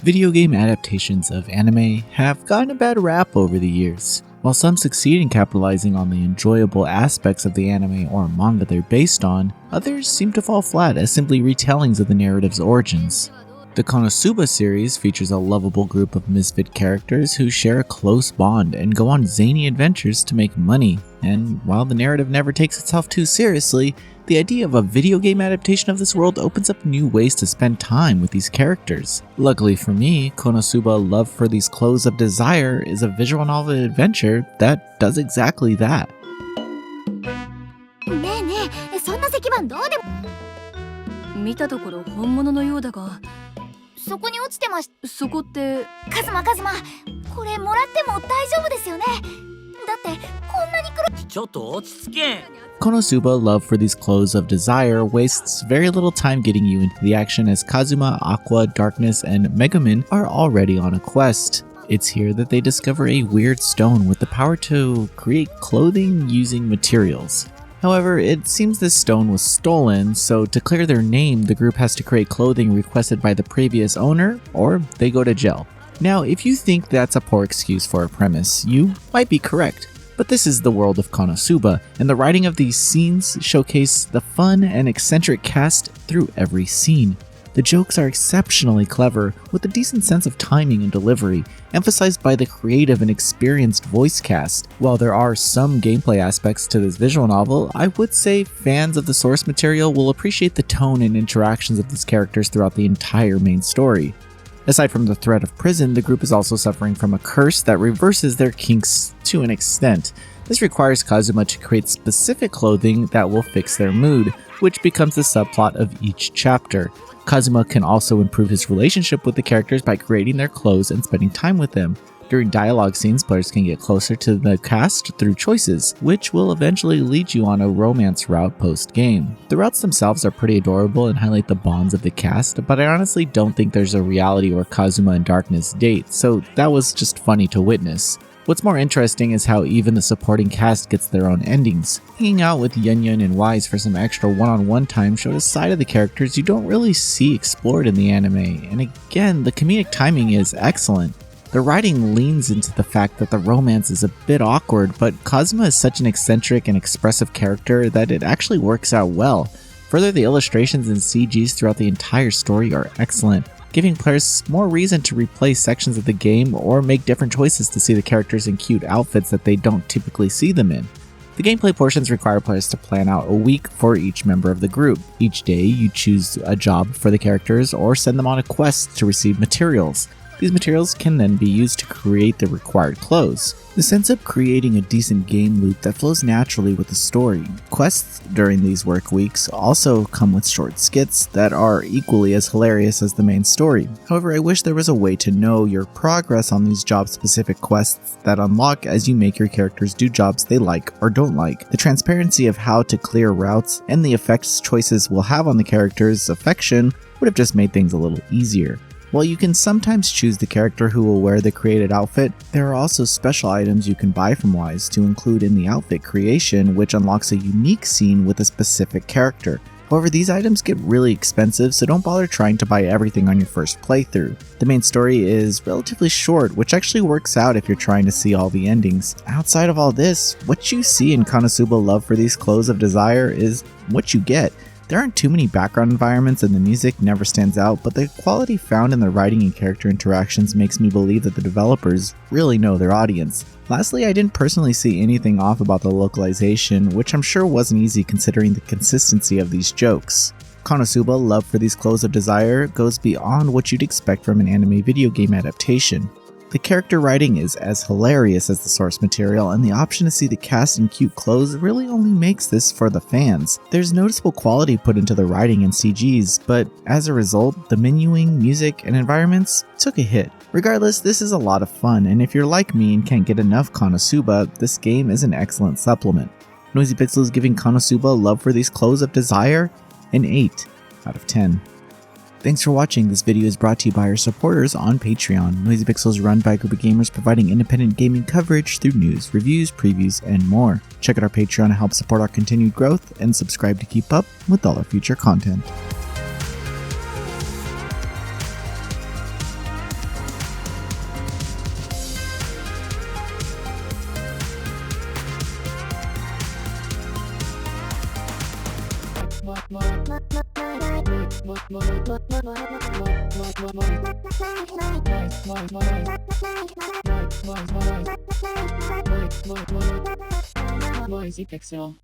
Video game adaptations of anime have gotten a bad rap over the years. While some succeed in capitalizing on the enjoyable aspects of the anime or manga they're based on, others seem to fall flat as simply retellings of the narrative's origins. The Konosuba series features a lovable group of misfit characters who share a close bond and go on zany adventures to make money, and while the narrative never takes itself too seriously, the idea of a video game adaptation of this world opens up new ways to spend time with these characters. Luckily for me, Konosuba Love for These Clothes of Desire is a visual novel adventure that does exactly that. ねえねえ、そんな石板どうでも。見たところ本物のようだが、そこに落ちてまし。そこって。カズマ、これもらっても大丈夫ですよね。だってこんなに黒。ちょっと落ち着け。Konosuba Love for These Clothes of Desire wastes very little time getting you into the action as Kazuma, Aqua, Darkness, and Megumin are already on a quest. It's here that they discover a weird stone with the power to create clothing using materials. However, it seems this stone was stolen, so to clear their name, the group has to create clothing requested by the previous owner, or they go to jail. Now, if you think that's a poor excuse for a premise, you might be correct. But this is the world of Konosuba, and the writing of these scenes showcase the fun and eccentric cast through every scene. The jokes are exceptionally clever, with a decent sense of timing and delivery, emphasized by the creative and experienced voice cast. While there are some gameplay aspects to this visual novel, I would say fans of the source material will appreciate the tone and interactions of these characters throughout the entire main story. Aside from the threat of prison, the group is also suffering from a curse that reverses their kinks to an extent. This requires Kazuma to create specific clothing that will fix their mood, which becomes the subplot of each chapter. Kazuma can also improve his relationship with the characters by creating their clothes and spending time with them. During dialogue scenes, players can get closer to the cast through choices, which will eventually lead you on a romance route post-game. The routes themselves are pretty adorable and highlight the bonds of the cast, but I honestly don't think there's a reality where Kazuma and Darkness date, so that was just funny to witness. What's more interesting is how even the supporting cast gets their own endings. Hanging out with Yun and Wise for some extra one-on-one time showed a side of the characters you don't really see explored in the anime, and again, the comedic timing is excellent. The writing leans into the fact that the romance is a bit awkward, but Kazuma is such an eccentric and expressive character that it actually works out well. Further, the illustrations and CGs throughout the entire story are excellent, giving players more reason to replay sections of the game or make different choices to see the characters in cute outfits that they don't typically see them in. The gameplay portions require players to plan out a week for each member of the group. Each day, you choose a job for the characters or send them on a quest to receive materials. These materials can then be used to create the required clothes. This ends up creating a decent game loop that flows naturally with the story. Quests during these work weeks also come with short skits that are equally as hilarious as the main story. However, I wish there was a way to know your progress on these job-specific quests that unlock as you make your characters do jobs they like or don't like. The transparency of how to clear routes and the effects choices will have on the character's affection would have just made things a little easier. While you can sometimes choose the character who will wear the created outfit, there are also special items you can buy from Wise to include in the outfit creation, which unlocks a unique scene with a specific character. However, these items get really expensive, so don't bother trying to buy everything on your first playthrough. The main story is relatively short, which actually works out if you're trying to see all the endings. Outside of all this, what you see in Konosuba Love for These Clothes of Desire is what you get. There aren't too many background environments and the music never stands out, but the quality found in the writing and character interactions makes me believe that the developers really know their audience. Lastly, I didn't personally see anything off about the localization, which I'm sure wasn't easy considering the consistency of these jokes. Konosuba Love for These Clothes of Desire goes beyond what you'd expect from an anime video game adaptation. The character writing is as hilarious as the source material, and the option to see the cast in cute clothes really only makes this for the fans. There's noticeable quality put into the writing and CGs, but as a result, the menuing, music, and environments took a hit. Regardless, this is a lot of fun, and if you're like me and can't get enough Konosuba, this game is an excellent supplement. Noisy Pixel is giving Konosuba Love for These Clothes of Desire an 8 out of 10. Thanks for watching. This video is brought to you by our supporters on Patreon. Noisy Pixel is run by a group of gamers providing independent gaming coverage through news, reviews, previews, and more. Check out our Patreon to help support our continued growth, and subscribe to keep up with all our future content. Voice pixel.